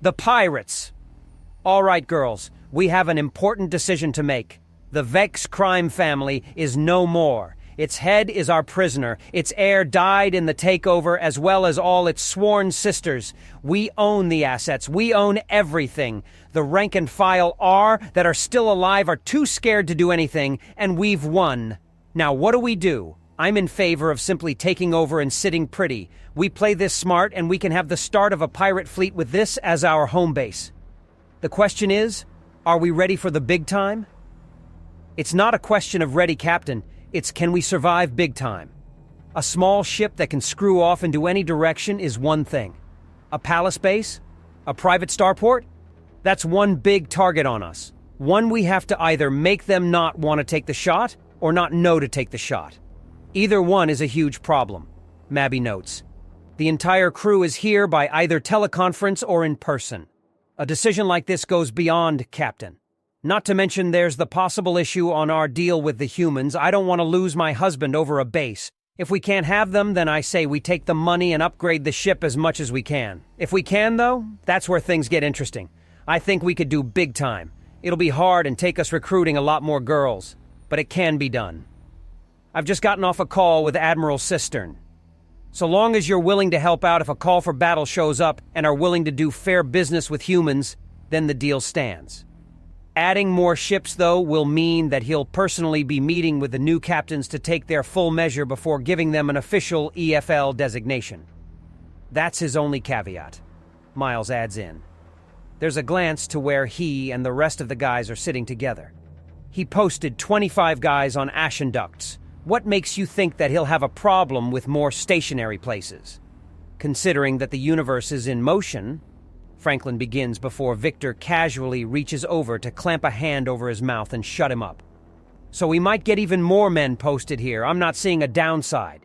The pirates! All right, girls, we have an important decision to make. The Vex crime family is no more. Its head is our prisoner. Its heir died in the takeover, as well as all its sworn sisters. We own the assets. We own everything. The rank and file that are still alive are too scared to do anything, and we've won. Now what do? I'm in favor of simply taking over and sitting pretty. We play this smart, and we can have the start of a pirate fleet with this as our home base. The question is, are we ready for the big time? It's not a question of ready, Captain. It's can we survive big time? A small ship that can screw off into any direction is one thing. A palace base? A private starport? That's one big target on us. One we have to either make them not want to take the shot or not know to take the shot. Either one is a huge problem, Mabby notes. The entire crew is here by either teleconference or in person. A decision like this goes beyond Captain. Not to mention there's the possible issue on our deal with the humans. I don't want to lose my husband over a base. If we can't have them, then I say we take the money and upgrade the ship as much as we can. If we can, though, that's where things get interesting. I think we could do big time. It'll be hard and take us recruiting a lot more girls, but it can be done. I've just gotten off a call with Admiral Cistern. So long as you're willing to help out if a call for battle shows up and are willing to do fair business with humans, then the deal stands. Adding more ships, though, will mean that he'll personally be meeting with the new captains to take their full measure before giving them an official EFL designation. That's his only caveat, Miles adds in. There's a glance to where he and the rest of the guys are sitting together. He posted 25 guys on Ashen Ducts. What makes you think that he'll have a problem with more stationary places? Considering that the universe is in motion, Franklin begins before Victor casually reaches over to clamp a hand over his mouth and shut him up. So we might get even more men posted here. I'm not seeing a downside.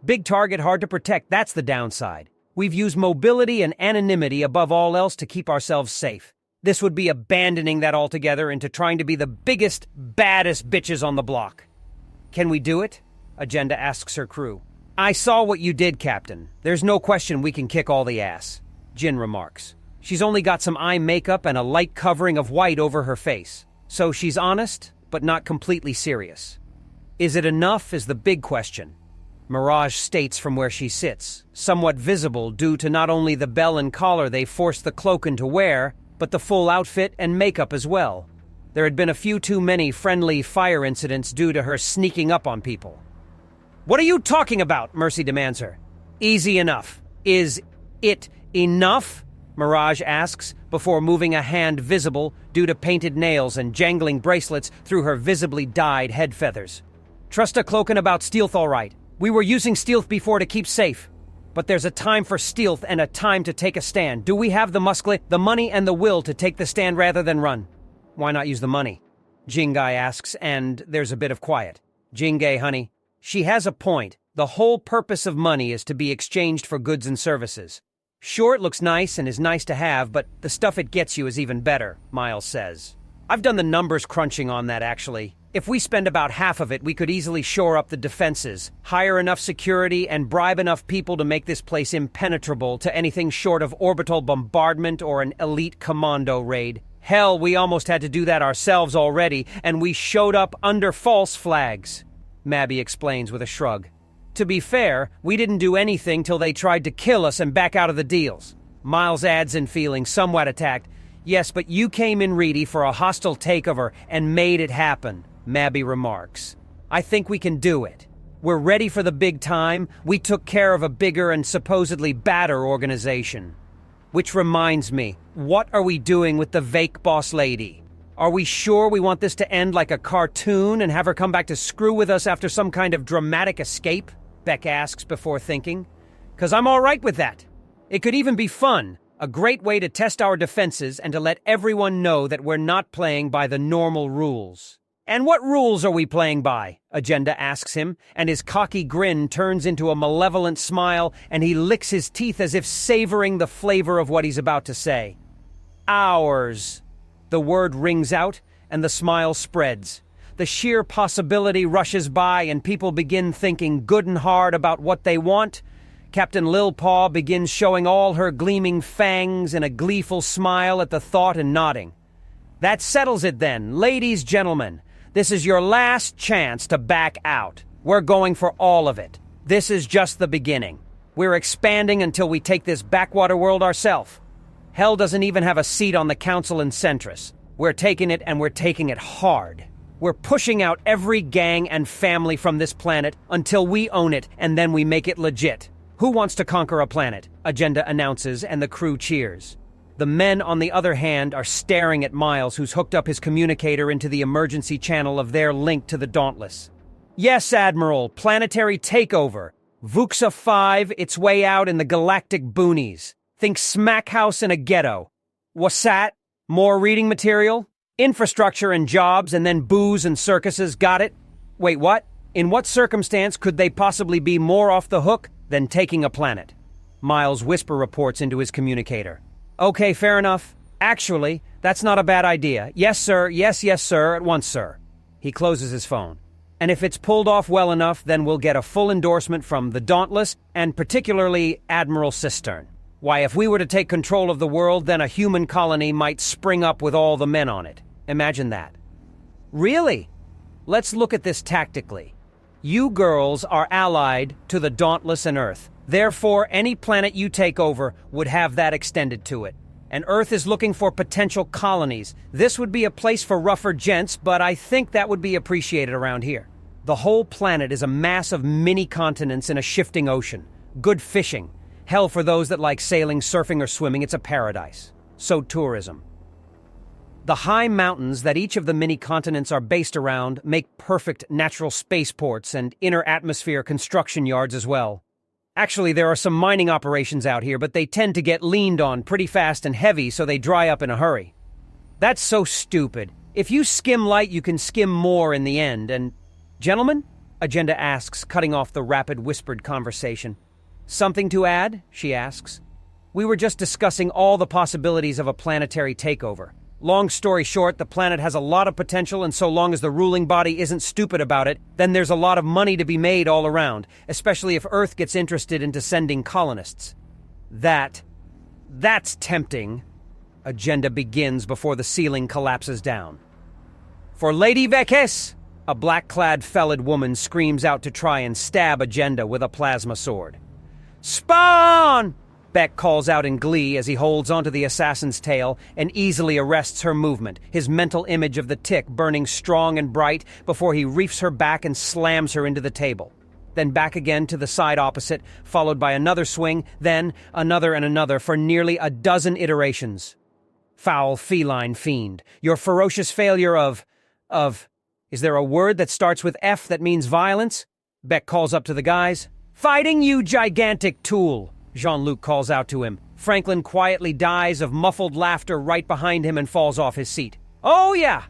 Big target, hard to protect, that's the downside. We've used mobility and anonymity above all else to keep ourselves safe. This would be abandoning that altogether into trying to be the biggest, baddest bitches on the block. Can we do it? Agenda asks her crew. I saw what you did, Captain. There's no question we can kick all the ass, Jin remarks. She's only got some eye makeup and a light covering of white over her face. So she's honest, but not completely serious. Is it enough is the big question. Mirage states from where she sits, somewhat visible due to not only the bell and collar they forced the cloak into wear, but the full outfit and makeup as well. There had been a few too many friendly fire incidents due to her sneaking up on people. What are you talking about? Mercy demands her. Easy enough. Is it enough? Mirage asks, before moving a hand visible due to painted nails and jangling bracelets through her visibly dyed head feathers. Trust a cloaking about stealth, all right. We were using stealth before to keep safe. But there's a time for stealth and a time to take a stand. Do we have the muscle, the money, and the will to take the stand rather than run? Why not use the money? Jingai asks, and there's a bit of quiet. Jingai, honey, she has a point. The whole purpose of money is to be exchanged for goods and services. Sure, it looks nice and is nice to have, but the stuff it gets you is even better, Miles says. I've done the numbers crunching on that, actually. If we spend about half of it, we could easily shore up the defenses, hire enough security, and bribe enough people to make this place impenetrable to anything short of orbital bombardment or an elite commando raid. Hell, we almost had to do that ourselves already, and we showed up under false flags, Mabby explains with a shrug. To be fair, we didn't do anything till they tried to kill us and back out of the deals. Miles adds in feeling somewhat attacked. Yes, but you came in ready for a hostile takeover and made it happen, Mabby remarks. I think we can do it. We're ready for the big time. We took care of a bigger and supposedly badder organization. Which reminds me, what are we doing with the Vake boss lady? Are we sure we want this to end like a cartoon and have her come back to screw with us after some kind of dramatic escape? Beck asks before thinking. 'Cause I'm all right with that. It could even be fun, a great way to test our defenses and to let everyone know that we're not playing by the normal rules. And what rules are we playing by? Agenda asks him, and his cocky grin turns into a malevolent smile, and he licks his teeth as if savoring the flavor of what he's about to say. Ours. The word rings out, and the smile spreads. The sheer possibility rushes by and people begin thinking good and hard about what they want. Captain Lil Paw begins showing all her gleaming fangs and a gleeful smile at the thought and nodding. That settles it then. Ladies, gentlemen, this is your last chance to back out. We're going for all of it. This is just the beginning. We're expanding until we take this backwater world ourselves. Hell doesn't even have a seat on the council in Centris. We're taking it, and we're taking it hard. We're pushing out every gang and family from this planet until we own it, and then we make it legit. Who wants to conquer a planet? Agenda announces, and the crew cheers. The men, on the other hand, are staring at Miles, who's hooked up his communicator into the emergency channel of their link to the Dauntless. Yes, Admiral, planetary takeover. Vuxa 5, its way out in the galactic boonies. Think smack house in a ghetto. What's that? More reading material? Infrastructure and jobs, and then booze and circuses, got it? Wait, what? In what circumstance could they possibly be more off the hook than taking a planet? Miles whisper reports into his communicator. Okay, fair enough. Actually, that's not a bad idea. Yes, sir. Yes, sir. At once, sir. He closes his phone. And if it's pulled off well enough, then we'll get a full endorsement from the Dauntless, and particularly Admiral Cistern. Why, if we were to take control of the world, then a human colony might spring up with all the men on it. Imagine that. Really? Let's look at this tactically. You girls are allied to the Dauntless and Earth. Therefore, any planet you take over would have that extended to it. And Earth is looking for potential colonies. This would be a place for rougher gents, but I think that would be appreciated around here. The whole planet is a mass of mini-continents in a shifting ocean. Good fishing. Hell, for those that like sailing, surfing, or swimming, it's a paradise. So tourism. The high mountains that each of the mini-continents are based around make perfect natural spaceports and inner atmosphere construction yards as well. Actually, there are some mining operations out here, but they tend to get leaned on pretty fast and heavy, so they dry up in a hurry. That's so stupid. If you skim light, you can skim more in the end, and... Gentlemen? Agenda asks, cutting off the rapid whispered conversation. Something to add? She asks. We were just discussing all the possibilities of a planetary takeover. Long story short, the planet has a lot of potential, and so long as the ruling body isn't stupid about it, then there's a lot of money to be made all around, especially if Earth gets interested into sending colonists. That's tempting. Agenda begins before the ceiling collapses down. For Lady Vekes! A black-clad felid woman screams out to try and stab Agenda with a plasma sword. Spawn! Beck calls out in glee as he holds onto the assassin's tail and easily arrests her movement, his mental image of the tick burning strong and bright before he reefs her back and slams her into the table. Then back again to the side opposite, followed by another swing, then another and another for nearly a dozen iterations. Foul feline fiend, your ferocious failure of... Is there a word that starts with F that means violence? Beck calls up to the guys. Fighting, you gigantic tool! Jean-Luc calls out to him. Franklin quietly dies of muffled laughter right behind him and falls off his seat. Oh yeah!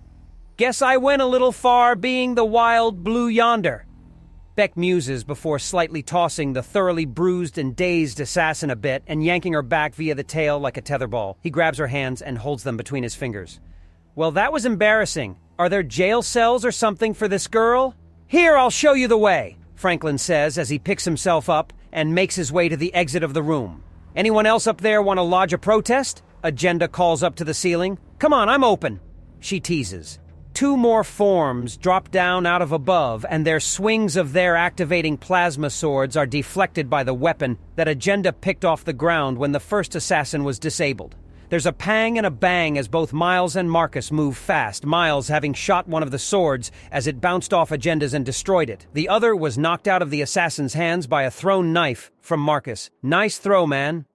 Guess I went a little far being the wild blue yonder. Beck muses before slightly tossing the thoroughly bruised and dazed assassin a bit and yanking her back via the tail like a tetherball. He grabs her hands and holds them between his fingers. Well, that was embarrassing. Are there jail cells or something for this girl? Here, I'll show you the way, Franklin says as he picks himself up and makes his way to the exit of the room. Anyone else up there want to lodge a protest? Agenda calls up to the ceiling. Come on, I'm open. She teases. Two more forms drop down out of above, and their swings of their activating plasma swords are deflected by the weapon that Agenda picked off the ground when the first assassin was disabled. There's a pang and a bang as both Miles and Marcus move fast, Miles having shot one of the swords as it bounced off Agenda's and destroyed it. The other was knocked out of the assassin's hands by a thrown knife from Marcus. Nice throw, man.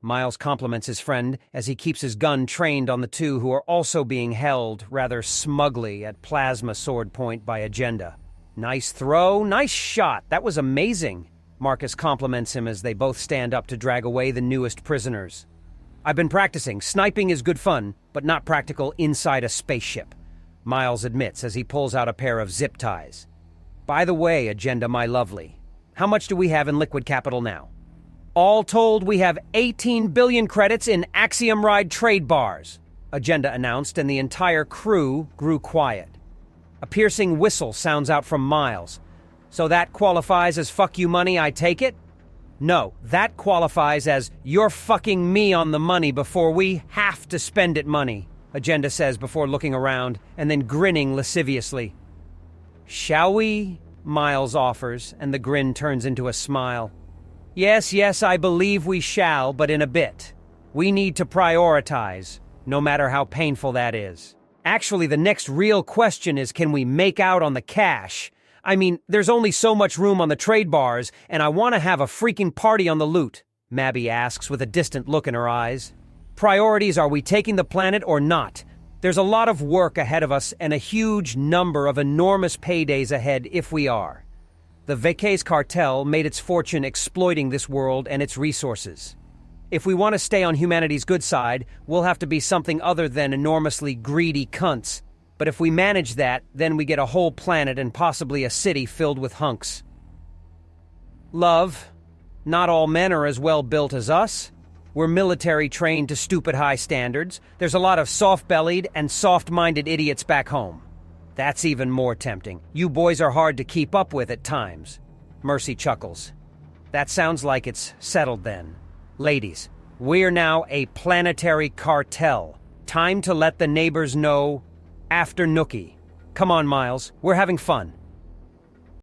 Miles compliments his friend as he keeps his gun trained on the two who are also being held rather smugly at plasma sword point by Agenda. Nice throw, nice shot, that was amazing. Marcus compliments him as they both stand up to drag away the newest prisoners. I've been practicing. Sniping is good fun, but not practical inside a spaceship, Miles admits as he pulls out a pair of zip ties. By the way, Agenda, my lovely, how much do we have in liquid capital now? All told, we have 18 billion credits in Axiom Ride trade bars, Agenda announced, and the entire crew grew quiet. A piercing whistle sounds out from Miles. So that qualifies as fuck you money, I take it? No, that qualifies as you're fucking me on the money before we have to spend it money, Agenda says before looking around and then grinning lasciviously. Shall we? Miles offers, and the grin turns into a smile. Yes, yes, I believe we shall, but in a bit. We need to prioritize, no matter how painful that is. Actually, the next real question is, can we make out on the cash? I mean, there's only so much room on the trade bars, and I want to have a freaking party on the loot, Mabby asks with a distant look in her eyes. Priorities, are we taking the planet or not? There's a lot of work ahead of us and a huge number of enormous paydays ahead if we are. The Vekes cartel made its fortune exploiting this world and its resources. If we want to stay on humanity's good side, we'll have to be something other than enormously greedy cunts. But if we manage that, then we get a whole planet and possibly a city filled with hunks. Love, not all men are as well built as us. We're military trained to stupid high standards. There's a lot of soft-bellied and soft-minded idiots back home. That's even more tempting. You boys are hard to keep up with at times. Mercy chuckles. That sounds like it's settled then. Ladies, we're now a planetary cartel. Time to let the neighbors know after Nookie. Come on, Miles. We're having fun.